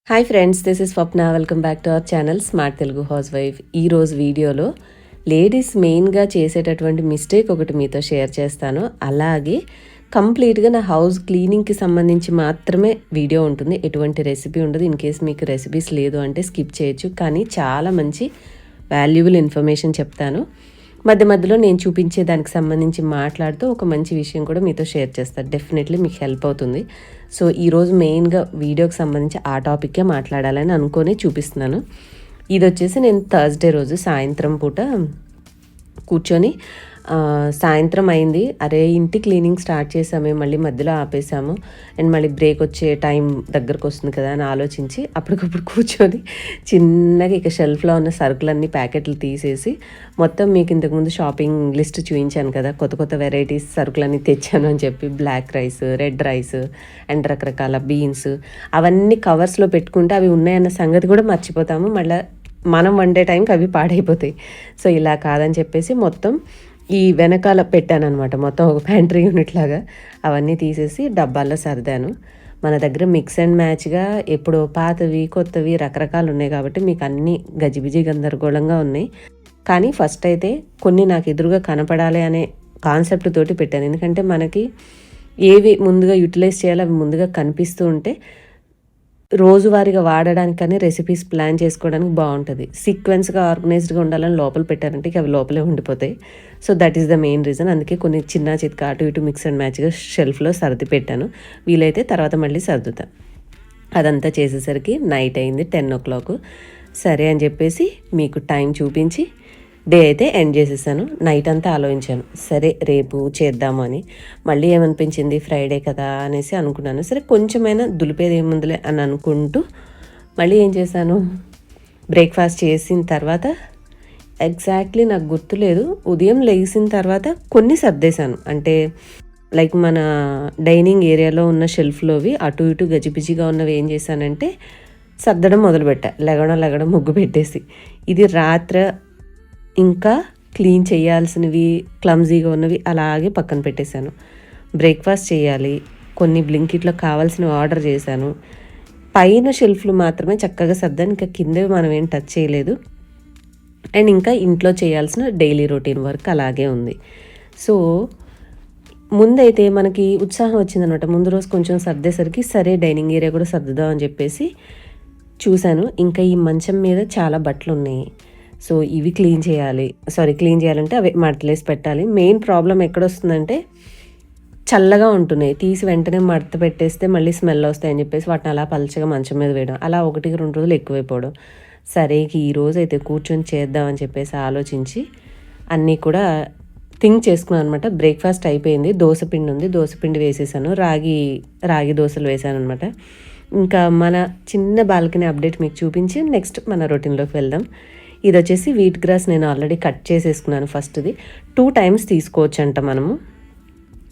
Hi friends, this is Swapna. Welcome back to our channel smart Telugu house wife. ఈరోజు వీడియోలో ladies మెయిన్గా చేసేటటువంటి mistake ఒకటి మీతో షేర్ చేస్తాను. అలాగే కంప్లీట్గా నా హౌస్ క్లీనింగ్కి సంబంధించి మాత్రమే వీడియో ఉంటుంది, ఎటువంటి రెసిపీ ఉండదు. ఇన్ కేస్ మీకు రెసిపీస్ లేదు అంటే స్కిప్ చేయొచ్చు, కానీ చాలా మంచి వాల్యుబుల్ ఇన్ఫర్మేషన్ చెప్తాను. మధ్య మధ్యలో నేను చూపించే దానికి సంబంధించి మాట్లాడుతూ ఒక మంచి విషయం కూడా మీతో షేర్ చేస్తాను. డెఫినెట్లీ మీకు హెల్ప్ అవుతుంది. సో ఈరోజు మెయిన్గా వీడియోకి సంబంధించి ఆ టాపిక్కే మాట్లాడాలని అనుకొని చూపిస్తున్నాను. ఇది వచ్చేసి నేను థర్స్డే రోజు సాయంత్రం పూట కూర్చొని సాయంత్రం అయింది, అరే ఇంటి క్లీనింగ్ స్టార్ట్ చేసామే, మళ్ళీ మధ్యలో ఆపేసాము అండ్ మళ్ళీ బ్రేక్ వచ్చే టైం దగ్గరకు వస్తుంది కదా అని ఆలోచించి అప్పటికప్పుడు కూర్చొని చిన్నగా ఇక షెల్ఫ్లో ఉన్న సరుకులన్నీ ప్యాకెట్లు తీసేసి మొత్తం మీకు ఇంతకుముందు షాపింగ్ లిస్ట్ చూపించాను కదా, కొత్త కొత్త వెరైటీస్ సరుకులన్నీ తెచ్చాను అని చెప్పి, black rice, red rice and రకరకాల బీన్స్ అవన్నీ కవర్స్లో పెట్టుకుంటే అవి ఉన్నాయన్న సంగతి కూడా మర్చిపోతాము. మళ్ళీ మనం వండే టైంకి అవి పాడైపోతాయి. సో ఇలా కాదని చెప్పేసి మొత్తం ఈ వెనకాల పెట్టాను అనమాట, మొత్తం ఒక ప్యాంట్రీ యూనిట్ లాగా. అవన్నీ తీసేసి డబ్బాల్లో సర్దాను. మన దగ్గర మిక్స్ అండ్ మ్యాచ్గా ఎప్పుడో పాతవి కొత్తవి రకరకాలు ఉన్నాయి కాబట్టి మీకు అన్నీ గజిబిజి గందరగోళంగా ఉన్నాయి. కానీ ఫస్ట్ అయితే కొన్ని నాకు ఎదురుగా కనపడాలి అనే కాన్సెప్ట్ తోటి పెట్టాను. ఎందుకంటే మనకి ఏవి ముందుగా యూటిలైజ్ చేయాలో అవి ముందుగా కనిపిస్తూ ఉంటే రోజువారీగా వాడడానికని రెసిపీస్ ప్లాన్ చేసుకోవడానికి బాగుంటుంది. సీక్వెన్స్గా ఆర్గనైజ్డ్గా ఉండాలని లోపల పెట్టారంటే అవి లోపలే ఉండిపోతాయి. So that is the main reason. అందుకే కొన్ని చిన్న చిత్క అటు ఇటు మిక్స్ అండ్ మ్యాచ్గా షెల్ఫ్లో సర్ది పెట్టాను. వీలైతే తర్వాత మళ్ళీ సర్దుతాను. అదంతా చేసేసరికి నైట్ అయింది 10 o'clock. సరే అని చెప్పేసి మీకు టైం చూపించి డే అయితే ఎండ్ చేసేసాను. నైట్ అంతా ఆలోచించాను, సరే రేపు చేద్దాము అని. మళ్ళీ ఏమనిపించింది, ఫ్రైడే కదా అనేసి అనుకున్నాను. సరే కొంచెమైనా దులిపేది ఏముందిలే అని అనుకుంటూ మళ్ళీ ఏం చేశాను, బ్రేక్ఫాస్ట్ చేసిన తర్వాత ఎగ్జాక్ట్లీ నాకు గుర్తులేదు, ఉదయం లేచిన తర్వాత కొన్ని సర్దేశాను. అంటే లైక్ మన డైనింగ్ ఏరియాలో ఉన్న షెల్ఫ్లోవి అటు ఇటు గజిబిజిగా ఉన్నవి ఏం చేశానంటే సర్దడం మొదలుపెట్టా, లెగడం ముగ్గు పెట్టేసి. ఇది రాత్రి ఇంకా క్లీన్ చేయాల్సినవి క్లమ్జీగా ఉన్నవి అలాగే పక్కన పెట్టేశాను. బ్రేక్ఫాస్ట్ చేయాలి, కొన్ని బ్లింకిట్లో కావాల్సినవి ఆర్డర్ చేశాను. పైన షెల్ఫ్లు మాత్రమే చక్కగా సర్దాను, ఇంకా కిందవి మనం ఏం టచ్ చేయలేదు. అండ్ ఇంకా ఇంట్లో చేయాల్సిన డైలీ రొటీన్ వర్క్ అలాగే ఉంది. సో ముందైతే మనకి ఉత్సాహం వచ్చిందనమాట. ముందు రోజు కొంచెం సర్దేసరికి సరే డైనింగ్ ఏరియా కూడా సర్దుదాం అని చెప్పేసి చూశాను. ఇంకా ఈ మంచం మీద చాలా బట్టలు ఉన్నాయి. సో ఇవి క్లీన్ చేయాలంటే అవి మడతలేసి పెట్టాలి. మెయిన్ ప్రాబ్లం ఎక్కడొస్తుందంటే చల్లగా ఉంటున్నాయి, తీసి వెంటనే మడత పెట్టేస్తే మళ్ళీ స్మెల్ వస్తాయని చెప్పేసి వాటిని అలా పలచగా మంచం మీద వేయడం, అలా 1-2 రోజులు ఎక్కువైపోవడం. సరే ఈరోజు అయితే కూర్చొని చేద్దామని చెప్పేసి ఆలోచించి అన్నీ కూడా థింక్ చేసుకున్నాను అనమాట. బ్రేక్ఫాస్ట్ అయిపోయింది, దోసపిండి ఉంది, దోసపిండి వేసేసాను, రాగి దోశలు వేసాను అనమాట. ఇంకా మన చిన్న బాల్కనీ అప్డేట్ మీకు చూపించి నెక్స్ట్ మన రొటీన్లోకి వెళ్దాం. ఇది వచ్చేసి వీట్ గ్రాస్ నేను ఆల్రెడీ కట్ చేసేసుకున్నాను. ఫస్ట్ది 2 times తీసుకోవచ్చు అంట మనము.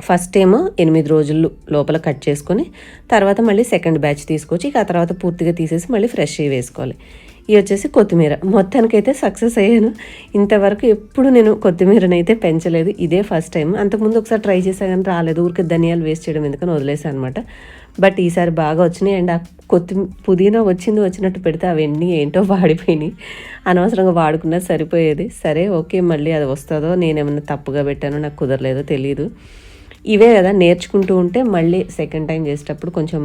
ఫస్ట్ ఏమో 8 రోజులు లోపల కట్ చేసుకొని తర్వాత మళ్ళీ సెకండ్ బ్యాచ్ తీసుకోవచ్చు. ఇక ఆ తర్వాత పూర్తిగా తీసేసి మళ్ళీ ఫ్రెష్ వేసుకోవాలి. ఇది వచ్చేసి కొత్తిమీర. మొత్తానికైతే సక్సెస్ అయ్యాను. ఇంతవరకు ఎప్పుడు నేను కొత్తిమీరనైతే పెంచలేదు, ఇదే ఫస్ట్ టైం. అంతకుముందు ఒకసారి ట్రై చేశాను కానీ రాలేదు, ఊరికి ధనియాలు వేస్ట్ చేయడం ఎందుకని వదిలేసాను అనమాట. బట్ ఈసారి బాగా వచ్చినాయి. అండ్ ఆ పుదీనా వచ్చినట్టు పెడితే అవన్నీ ఏంటో వాడిపోయినాయి. అనవసరంగా వాడుకున్నా సరిపోయేది. సరే ఓకే, మళ్ళీ అది వస్తుందో నేనేమన్నా తప్పుగా పెట్టానో నాకు కుదరలేదో తెలియదు. ఇవే కదా నేర్చుకుంటూ ఉంటే మళ్ళీ సెకండ్ టైం చేసేటప్పుడు కొంచెం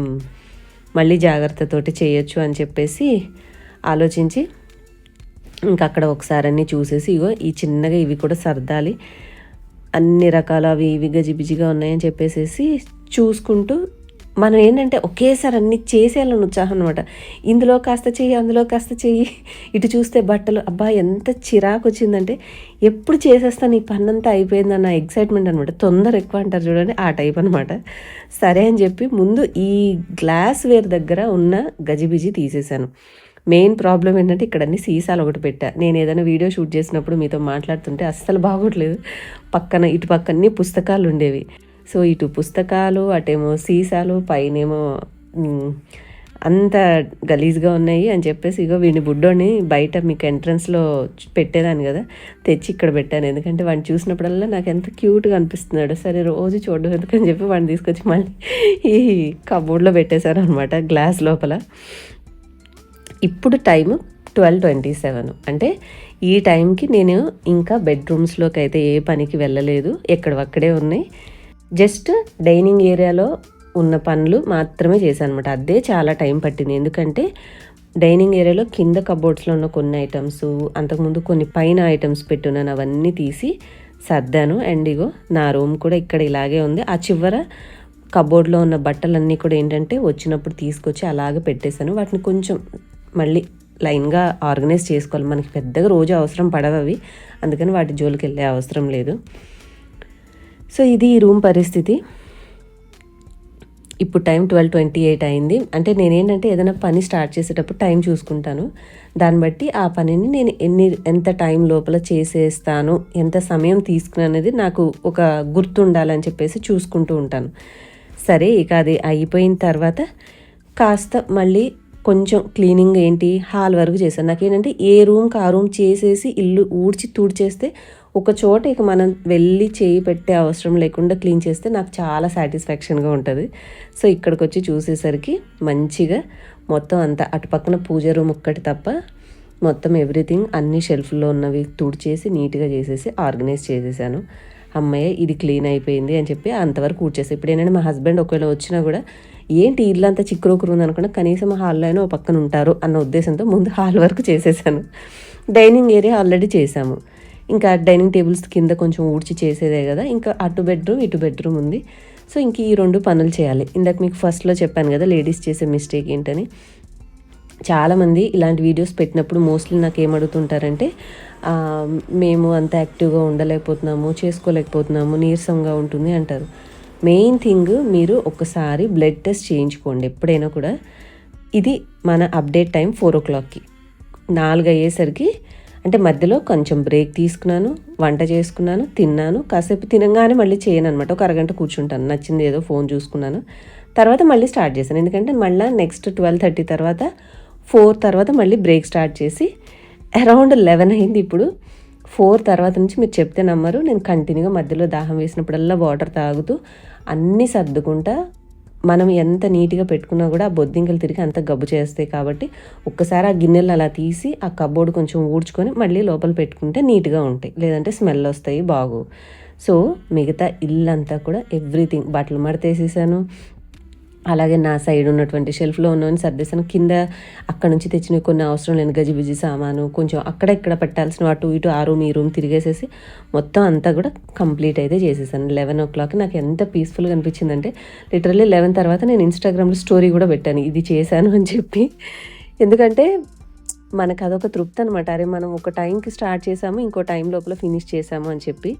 మళ్ళీ జాగ్రత్తతోటి చేయొచ్చు అని చెప్పేసి ఆలోచించి ఇంకా అక్కడ ఒకసారి అన్నీ చూసేసి ఇగో ఈ చిన్నగా ఇవి కూడా సర్దాలి, అన్ని రకాల అవి ఇవి గజిబిజిగా ఉన్నాయని చెప్పేసి చూసుకుంటూ మనం ఏంటంటే ఒకేసారి అన్నీ చేసేయాలని ఉత్సాహం అనమాట. ఇందులో కాస్త చెయ్యి, అందులో కాస్త చెయ్యి, ఇటు చూస్తే బట్టలు, అబ్బా ఎంత చిరాకు వచ్చిందంటే ఎప్పుడు చేసేస్తాను ఈ పన్నంతా అయిపోయిందన్న ఎక్సైట్మెంట్ అనమాట. తొందర ఎక్కువ అంటారు చూడండి, ఆ టైప్ అనమాట. సరే అని చెప్పి ముందు ఈ గ్లాస్ వేర్ దగ్గర ఉన్న గజిబిజి తీసేశాను. మెయిన్ ప్రాబ్లం ఏంటంటే ఇక్కడ అన్ని సీసాలు ఒకటి పెట్టా. నేను ఏదైనా వీడియో షూట్ చేసినప్పుడు మీతో మాట్లాడుతుంటే అస్సలు బాగోట్లేదు. ఇటు పక్కనే పుస్తకాలు ఉండేవి. సో ఇటు పుస్తకాలు, అటేమో సీసాలు, పైనేమో అంత గలీజ్గా ఉన్నాయి అని చెప్పేసి ఇగో వీడిని బుడ్డోని బయట మీకు ఎంట్రన్స్లో పెట్టేదాన్ని కదా, తెచ్చి ఇక్కడ పెట్టాను. ఎందుకంటే వాడిని చూసినప్పుడల్లా నాకు ఎంత క్యూట్గా అనిపిస్తున్నాడు. సరే రోజు చూడడం ఎందుకని చెప్పి వాడిని తీసుకొచ్చి మళ్ళీ ఈ కబోర్డ్లో పెట్టేశాను అనమాట, గ్లాస్ లోపల. ఇప్పుడు టైము 12:27. అంటే ఈ టైంకి నేను ఇంకా బెడ్రూమ్స్లోకి అయితే ఏ పనికి వెళ్ళలేదు, ఎక్కడవక్కడే ఉన్నాయి. జస్ట్ డైనింగ్ ఏరియాలో ఉన్న పనులు మాత్రమే చేశాను అనమాట. అదే చాలా టైం పట్టింది. ఎందుకంటే డైనింగ్ ఏరియాలో కింద కబోర్డ్స్లో ఉన్న కొన్ని ఐటమ్స్, అంతకుముందు కొన్ని పైన ఐటమ్స్ పెట్టున్నాను, అవన్నీ తీసి సర్దాను. అండ్ ఇగో నా రూమ్ కూడా ఇక్కడ ఇలాగే ఉంది. ఆ చివర కబోర్డ్లో ఉన్న బట్టలన్నీ కూడా ఏంటంటే వచ్చినప్పుడు తీసుకొచ్చి అలాగే పెట్టేశాను. వాటిని కొంచెం మళ్ళీ లైన్గా ఆర్గనైజ్ చేసుకోవాలి. మనకి పెద్దగా రోజు అవసరం పడవు అవి, అందుకని వాటి జోలికి వెళ్ళే అవసరం లేదు. సో ఇది ఈ రూమ్ పరిస్థితి. ఇప్పుడు టైం 12:28 అయింది. అంటే నేనేంటంటే ఏదైనా పని స్టార్ట్ చేసేటప్పుడు టైం చూసుకుంటాను. దాన్ని బట్టి ఆ పనిని నేను ఎంత టైం లోపల చేసేస్తాను, ఎంత సమయం తీసుకుని అనేది నాకు ఒక గుర్తుండాలని చెప్పేసి చూసుకుంటూ ఉంటాను. సరే, ఇక అది అయిపోయిన తర్వాత కాస్త మళ్ళీ కొంచెం క్లీనింగ్ హాల్ వరకు చేశాను. నాకేంటంటే ఏ రూమ్కి ఆ రూమ్ చేసేసి ఇల్లు ఊడ్చి తుడిచేస్తే ఒక చోట ఇక మనం వెళ్ళి చేయి పెట్టే అవసరం లేకుండా క్లీన్ చేస్తే నాకు చాలా సాటిస్ఫాక్షన్గా ఉంటుంది. సో ఇక్కడికి వచ్చి చూసేసరికి మంచిగా మొత్తం అంతా అటు పక్కన పూజ రూమ్ ఒక్కటి తప్ప మొత్తం ఎవ్రీథింగ్ అన్ని షెల్ఫ్లో ఉన్నవి తుడిచేసి నీట్గా చేసేసి ఆర్గనైజ్ చేసేసాను. అమ్మయ్య ఇది క్లీన్ అయిపోయింది అని చెప్పి అంతవరకు కూర్చేసి, ఇప్పుడు ఏంటంటే మా హస్బెండ్ ఒకవేళ వచ్చినా కూడా ఏంటి ఇల్లంతా చిక్కురోకరు ఉంది అనుకున్నా, కనీసం హాల్లో అయినా ఓ పక్కన ఉంటారు అన్న ఉద్దేశంతో ముందు హాల్ వరకు చేసేసాను. డైనింగ్ ఏరియా ఆల్రెడీ చేసాము. ఇంకా డైనింగ్ టేబుల్స్ కింద కొంచెం ఊడ్చి చేసేదే కదా, ఇంకా అటు బెడ్రూమ్ ఇటు బెడ్రూమ్ ఉంది. సో ఇంక ఈ 2 పనులు చేయాలి. ఇందాక మీకు ఫస్ట్లో చెప్పాను కదా లేడీస్ చేసే మిస్టేక్ ఏంటని. చాలామంది ఇలాంటి వీడియోస్ పెట్టినప్పుడు మోస్ట్లీ నాకు ఏమడుగుతుంటారంటే, మేము అంత యాక్టివ్గా ఉండలేకపోతున్నాము, చేసుకోలేకపోతున్నాము, నీరసంగా ఉంటుంది అంటారు. మెయిన్ థింగ్, మీరు ఒకసారి బ్లడ్ టెస్ట్ చేయించుకోండి ఎప్పుడైనా కూడా. ఇది మన అప్డేట్ టైం 4 o'clockకి. 4 అయ్యేసరికి అంటే మధ్యలో కొంచెం బ్రేక్ తీసుకున్నాను, వంట చేసుకున్నాను, తిన్నాను, కాసేపు తినగానే మళ్ళీ చేయను అనమాట. ఒక అరగంట కూర్చుంటాను, నచ్చింది ఏదో ఫోన్ చూసుకున్నాను, తర్వాత మళ్ళీ స్టార్ట్ చేశాను. ఎందుకంటే మళ్ళీ నెక్స్ట్ 12:30 తర్వాత 4 తర్వాత మళ్ళీ బ్రేక్ స్టార్ట్ చేసి అరౌండ్ 11 అయింది. ఇప్పుడు 4 తర్వాత నుంచి మీరు చెప్తే నమ్మరు, నేను కంటిన్యూగా మధ్యలో దాహం వేసినప్పుడల్లా వాటర్ తాగుతూ అన్నీ సర్దుకుంటా. మనం ఎంత నీట్గా పెట్టుకున్నా కూడా ఆ బొద్దింకలు తిరిగి అంత గబ్బు చేస్తాయి. కాబట్టి ఒక్కసారి ఆ గిన్నెలు అలా తీసి ఆ కబోర్డ్ కొంచెం ఊడ్చుకొని మళ్ళీ లోపల పెట్టుకుంటే నీట్గా ఉంటాయి, లేదంటే స్మెల్ వస్తాయి, బాగు. సో మిగతా ఇల్లంతా కూడా ఎవ్రీథింగ్ బట్టలు మడతేసేసాను. అలాగే నా సైడ్ ఉన్నటువంటి షెల్ఫ్లో ఉన్నవన్నీ సర్దేశాను. కింద అక్కడ నుంచి తెచ్చిన కొన్ని అవసరం లేని గజిబిజి సామాను కొంచెం అక్కడ ఇక్కడ పెట్టాల్సిన అటు ఇటు ఆ రూమ్ ఈ రూమ్ తిరిగేసేసి మొత్తం అంతా కూడా కంప్లీట్ అయితే చేసేసాను. 11 o'clock నాకు ఎంత పీస్ఫుల్గా అనిపించిందంటే, లిటరల్లీ 11 తర్వాత నేను ఇన్స్టాగ్రామ్లో స్టోరీ కూడా పెట్టాను ఇది చేశాను అని చెప్పి. ఎందుకంటే మనకు అదొక తృప్తి అనమాట. అరే మనం ఒక టైంకి స్టార్ట్ చేసాము, ఇంకో టైం లోపల ఫినిష్ చేసాము అని చెప్పి.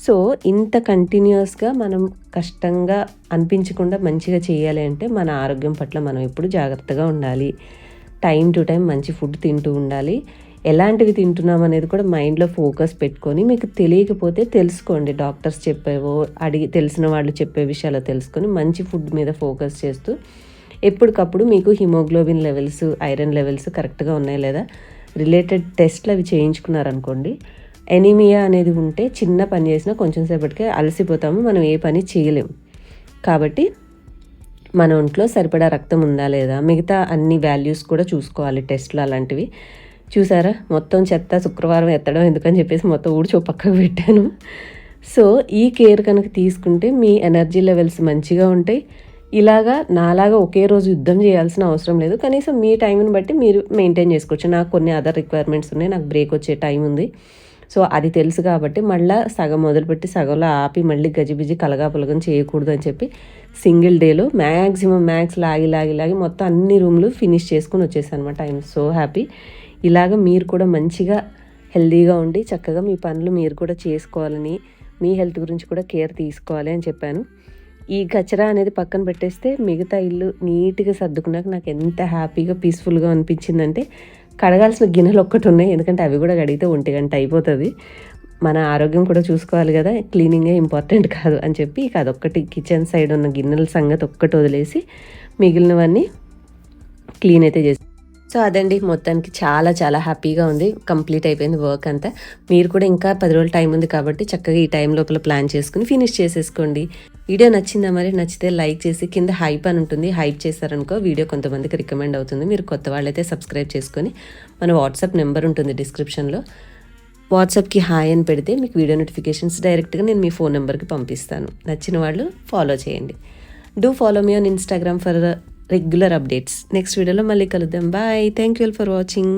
సో ఇంత కంటిన్యూస్గా మనం కష్టంగా అనిపించకుండా మంచిగా చేయాలి అంటే మన ఆరోగ్యం పట్ల మనం ఎప్పుడు జాగ్రత్తగా ఉండాలి. టైం టు టైం మంచి ఫుడ్ తింటూ ఉండాలి. ఎలాంటివి తింటున్నాం అనేది కూడా మైండ్లో ఫోకస్ పెట్టుకొని, మీకు తెలియకపోతే తెలుసుకోండి, డాక్టర్స్ చెప్పేవో అడిగి తెలిసిన వాళ్ళు చెప్పే విషయాలు తెలుసుకొని మంచి ఫుడ్ మీద ఫోకస్ చేస్తూ ఎప్పటికప్పుడు మీకు హిమోగ్లోబిన్ లెవెల్స్, ఐరన్ లెవెల్స్ కరెక్ట్గా ఉన్నాయా లేదా రిలేటెడ్ టెస్ట్లు అవి చేయించుకున్నారనుకోండి. ఎనీమియా అనేది ఉంటే చిన్న పని చేసినా కొంచెం సేపటికే అలసిపోతాము, మనం ఏ పని చేయలేము. కాబట్టి మన ఒంట్లో సరిపడా రక్తం ఉందా లేదా, మిగతా అన్ని వాల్యూస్ కూడా చూసుకోవాలి టెస్ట్లు అలాంటివి. చూసారా మొత్తం చెత్త శుక్రవారం ఎత్తడం ఎందుకని చెప్పేసి మొత్తం ఊడ్చి పక్కకు పెట్టాను. సో ఈ కేర్ కనుక తీసుకుంటే మీ ఎనర్జీ లెవెల్స్ మంచిగా ఉంటాయి. ఇలాగా నాలాగా ఒకే రోజు యుద్ధం చేయాల్సిన అవసరం లేదు. కనీసం మీ టైంని బట్టి మీరు మెయింటైన్ చేసుకోవచ్చు. నాకు కొన్ని అదర్ రిక్వైర్మెంట్స్ ఉన్నాయి, నాకు బ్రేక్ వచ్చే టైం ఉంది. సో అది తెలుసు కాబట్టి మళ్ళీ సగం మొదలుపెట్టి సగంలో ఆపి మళ్ళీ గజిబిజి కలగాపులగం చేయకూడదు అని చెప్పి సింగిల్ డేలో మ్యాక్స్ లాగి మొత్తం అన్ని రూమ్లు ఫినిష్ చేసుకుని వచ్చేసాను అనమాట. I'm so happy. ఇలాగ మీరు కూడా మంచిగా హెల్దీగా ఉండి చక్కగా మీ పనులు మీరు కూడా చేసుకోవాలని, మీ హెల్త్ గురించి కూడా కేర్ తీసుకోవాలి అని చెప్పాను. ఈ కచరా అనేది పక్కన పెట్టేస్తే మిగతా ఇల్లు నీట్గా సర్దుకున్నాక నాకు ఎంత హ్యాపీగా పీస్ఫుల్గా అనిపించిందంటే, కడగాల్సిన గిన్నెలు ఒక్కటి ఉన్నాయి, ఎందుకంటే అవి కూడా కడిగితే 1 గంట అయిపోతుంది. మన ఆరోగ్యం కూడా చూసుకోవాలి కదా, క్లీనింగే ఇంపార్టెంట్ కాదు అని చెప్పి ఇక అదొక్కటి కిచెన్ సైడ్ ఉన్న గిన్నెల సంగతి ఒక్కటి వదిలేసి మిగిలినవన్నీ క్లీన్ అయితే చేసి. సో అదండి, మొత్తానికి చాలా చాలా హ్యాపీగా ఉంది. కంప్లీట్ అయిపోయింది వర్క్ అంతా. మీరు కూడా ఇంకా 10 రోజులు టైం ఉంది కాబట్టి చక్కగా ఈ టైం లోపల ప్లాన్ చేసుకుని ఫినిష్ చేసేసుకోండి. వీడియో నచ్చిందా మరి? నచ్చితే లైక్ చేసి కింద హైప్ అని ఉంటుంది, హైప్ చేశారనుకో వీడియో కొంతమందికి రికమెండ్ అవుతుంది. మీరు కొత్త వాళ్ళైతే సబ్స్క్రైబ్ చేసుకొని మన వాట్సాప్ నెంబర్ ఉంటుంది డిస్క్రిప్షన్లో, వాట్సాప్కి హాయ్ అని పెడితే మీకు వీడియో నోటిఫికేషన్స్ డైరెక్ట్గా నేను మీ ఫోన్ నెంబర్కి పంపిస్తాను. నచ్చిన వాళ్ళు ఫాలో చేయండి. Do follow me on Instagram for regular updates. Next వీడియోలో మళ్ళీ కలుద్దాం. Bye. Thank you all for watching.